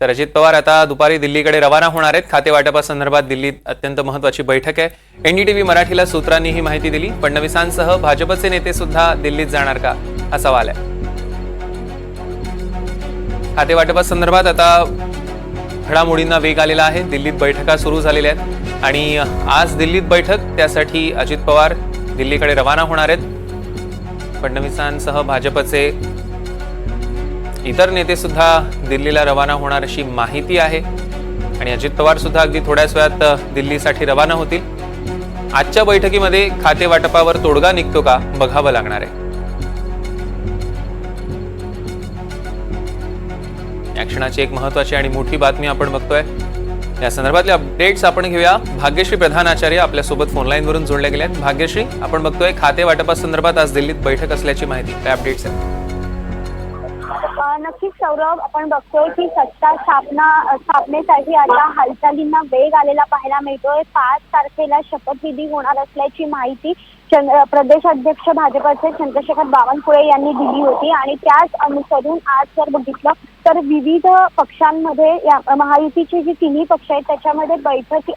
तर अजित पवार आता दुपारी दिल्लीकडे रवाना होणार आहेत। खाते वाटपासंदर्भात दिल्लीत अत्यंत महत्त्वाची बैठक आहे। एनडीटीव्ही मराठीला सूत्रांनी ही माहिती दिली। फडणवीसांसह भाजपचे नेते सुद्धा दिल्लीत जाणार का, हा सवाल आहे। खाते वाटपासंदर्भात आता घडामोडींना वेग आलेला आहे। दिल्लीत बैठका सुरू झालेल्या आहेत आणि आज दिल्लीत बैठक, त्यासाठी अजित पवार दिल्लीकडे रवाना होणार आहेत। फडणवीसांसह भाजपचे इतर नेते सुद्धा दिल्लीला रवाना होणार अशी माहिती आहे आणि अजित पवार सुद्धा अगदी थोड्याच वेळात दिल्लीसाठी रवाना होतील। आजच्या बैठकीमध्ये खाते वाटपावर तोडगा निघतो का, बघावं लागणार आहे। या क्षणाची एक महत्त्वाची आणि मोठी बातमी आपण बघतोय। या संदर्भातले अपडेट्स आपण घेऊया। भाग्यश्री प्रधान आचार्य आपल्या सोबत फोन लाईन वरून जोडले गेले आहेत। भाग्यश्री, आपण बघतोय खाते वाटपासंदर्भात आज दिल्लीत बैठक असल्याची माहिती, काय अपडेट्स आहेत? नक्कीच सौरभ, आपण बघतोय की सत्ता स्थापनेसाठी आता हालचालींना वेग आलेला पाहायला मिळतोय। 5 तारखेला शपथविधी होणार असल्याची माहिती प्रदेश अध्यक्ष भाजपचे चंद्रशेखर बावनकुळे यांनी दिली होती आणि त्याच अनुसरून आज जर बघितलं तर विविध पक्षांमध्ये महायुतीची जी तिन्ही पक्ष आहेत त्याच्यामध्ये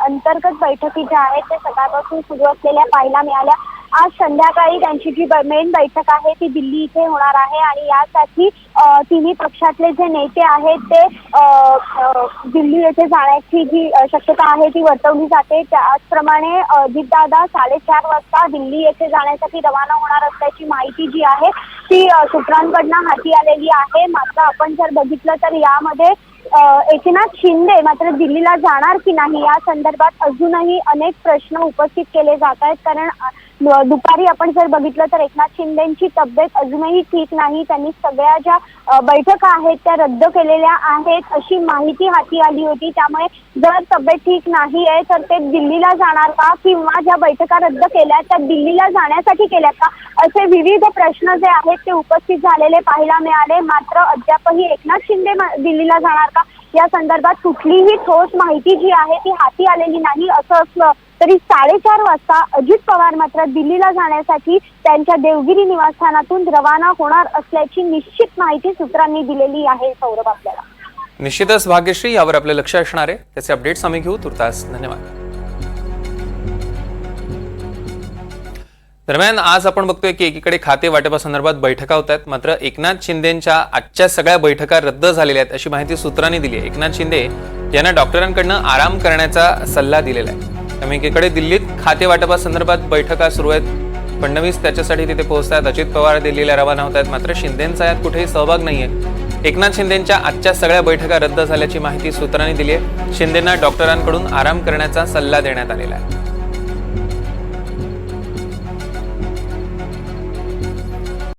अंतर्गत बैठकी ज्या आहेत ते सकाळपासून सुरू असलेल्या पाहायला मिळाल्या। आज संध्याकाळी त्यांची जी मेन बैठक आहे ती दिल्ली इथे होणार आहे आणि यासाठी तिन्ही पक्षातले जे नेते आहेत ते दिल्ली येथे जाण्याची जी शक्यता आहे ती वर्तवली जाते। त्याचप्रमाणे अजितदादा 4:30 वाजता दिल्ली येथे जाण्यासाठी रवाना होणार असल्याची माहिती जी आहे ती सूत्रांकडनं हाती आलेली आहे। मात्र आपण जर बघितलं तर यामध्ये एकनाथ शिंदे मात्र दिल्लीला जाणार की नाही या संदर्भात अजूनही अनेक प्रश्न उपस्थित केले जात आहेत। कारण दुपारी आपण जर बघितलं तर एकनाथ शिंदेची तब्येत अजूनही ठीक नाही। त्यांनी सगळ्या ज्या बैठका आहेत त्या रद्द केलेल्या आहेत अशी माहिती हाती आली होती। त्यामुळे जर तब्येत ठीक नाही आहे तर ते दिल्लीला जाणार का, किंवा ज्या बैठका रद्द केल्या त्या दिल्लीला जाण्यासाठी केल्या का, असे विविध प्रश्न जे आहेत ते उपस्थित झालेले पाहायला मिळाले। मात्र अद्यापही एकनाथ शिंदे दिल्लीला जाणार का या संदर्भात कुठलीही ठोस माहिती जी आहे ती हाती आलेली नाही। असं असलं तरी 4:30 वाजता अजित पवार मात्र दिल्लीला जाण्यासाठी त्यांच्या देवगिरी निवासस्थानातून रवाना होणार असल्याची निश्चित माहिती सूत्रांनी दिलेली आहे। सौरभ, आपल्याला निश्चितच भाग्यश्री, यावर आपलं लक्ष असणार आहे। त्याचे अपडेट्स आम्ही घेऊ। तुर्तास धन्यवाद। दरम्यान आज आपण बघतोय की एकीकडे खाते वाटपासंदर्भात बैठका होत आहेत, मात्र एकनाथ शिंदेंच्या आजच्या सगळ्या बैठका रद्द झालेल्या आहेत अशी माहिती सूत्रांनी दिली आहे। एकनाथ शिंदे यांना डॉक्टरांकडनं आराम करण्याचा सल्ला दिलेला आहे। त्यामुळे एकीकडे दिल्लीत खाते वाटपासंदर्भात बैठका सुरू आहेत। फडणवीस त्याच्यासाठी तिथे पोहोचतात, अजित पवार दिल्लीला रवाना होत आहेत, मात्र शिंदेंचा यात कुठेही सहभाग नाहीये। एकनाथ शिंदेंच्या आजच्या सगळ्या बैठका रद्द झाल्याची माहिती सूत्रांनी दिली आहे। शिंदेंना डॉक्टरांकडून आराम करण्याचा सल्ला देण्यात आलेला आहे।